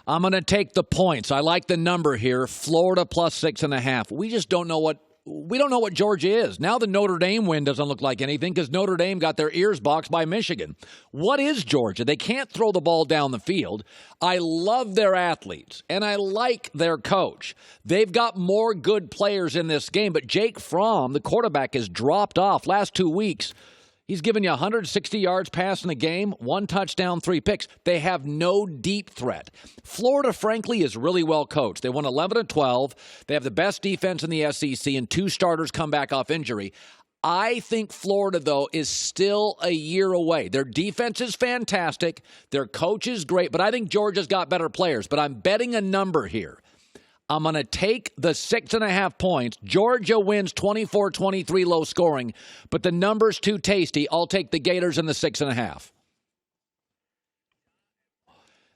I'm going to take the points. I like the number here, Florida plus 6.5. We just don't know what Georgia is. Now the Notre Dame win doesn't look like anything because Notre Dame got their ears boxed by Michigan. What is Georgia? They can't throw the ball down the field. I love their athletes, and I like their coach. They've got more good players in this game, but Jake Fromm, the quarterback, has dropped off last 2 weeks. He's given you 160 yards passing the game, 1 touchdown, 3 picks. They have no deep threat. Florida, frankly, is really well coached. They won 11-12. They have the best defense in the SEC, and 2 starters come back off injury. I think Florida, though, is still a year away. Their defense is fantastic. Their coach is great, but I think Georgia's got better players. But I'm betting a number here. I'm going to take the 6.5 points. Georgia wins 24-23 low scoring, but the number's too tasty. I'll take the Gators and the 6.5.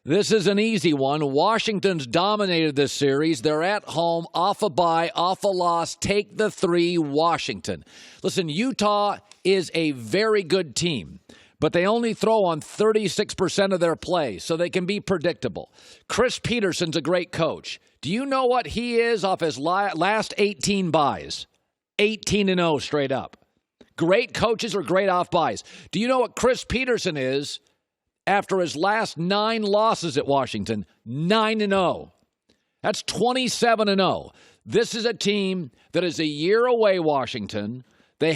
This is an easy one. Washington's dominated this series. They're at home, off a bye, off a loss. Take the 3, Washington. Listen, Utah is a very good team, but they only throw on 36% of their play, so they can be predictable. Chris Peterson's a great coach. Do you know what he is off his last 18 buys? 18-0 straight up. Great coaches are great off buys. Do you know what Chris Peterson is after his last 9 losses at Washington? 9-0. That's 27-0. This is a team that is a year away, Washington. They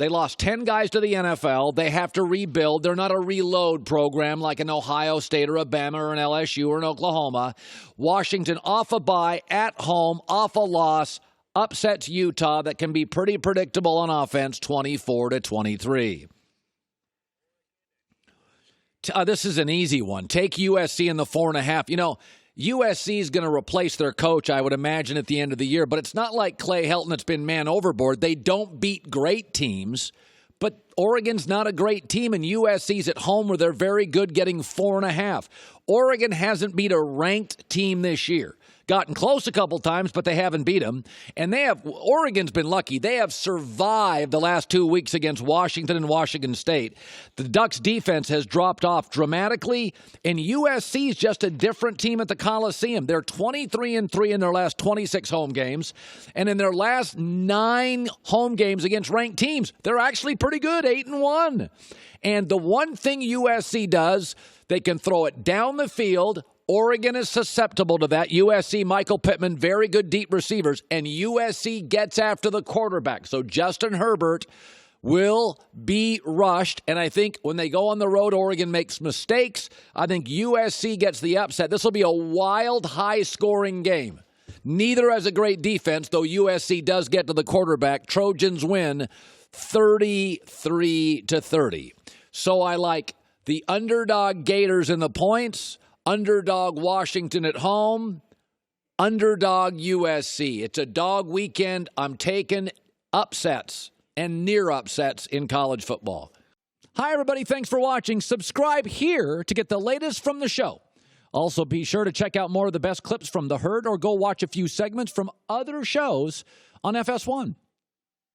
lost 10 guys to the NFL. They have to rebuild. They're not a reload program like an Ohio State or a Bama or an LSU or an Oklahoma. Washington off a bye, at home, off a loss, upsets Utah that can be pretty predictable on offense, 24-23. This is an easy one. Take USC in the 4.5. You know, USC is going to replace their coach, I would imagine, at the end of the year. But it's not like Clay Helton that's been man overboard. They don't beat great teams. But Oregon's not a great team, and USC's at home where they're very good getting 4.5. Oregon hasn't beat a ranked team this year. Gotten close a couple times, but they haven't beat them. And Oregon's been lucky. They have survived the last 2 weeks against Washington and Washington State. The Ducks' defense has dropped off dramatically, and USC is just a different team at the Coliseum. They're 23-3 in their last 26 home games, and in their last 9 home games against ranked teams, they're actually pretty good, 8-1. And the one thing USC does, they can throw it down the field. Oregon is susceptible to that. USC, Michael Pittman, very good deep receivers, and USC gets after the quarterback. So Justin Herbert will be rushed, and I think when they go on the road, Oregon makes mistakes. I think USC gets the upset. This will be a wild, high-scoring game. Neither has a great defense, though USC does get to the quarterback. Trojans win 33-30. So I like the underdog Gators in the points, underdog Washington at home, underdog USC. It's a dog weekend. I'm taking upsets and near upsets in college football. Hi, everybody. Thanks for watching. Subscribe here to get the latest from the show. Also, be sure to check out more of the best clips from The Herd or go watch a few segments from other shows on FS1.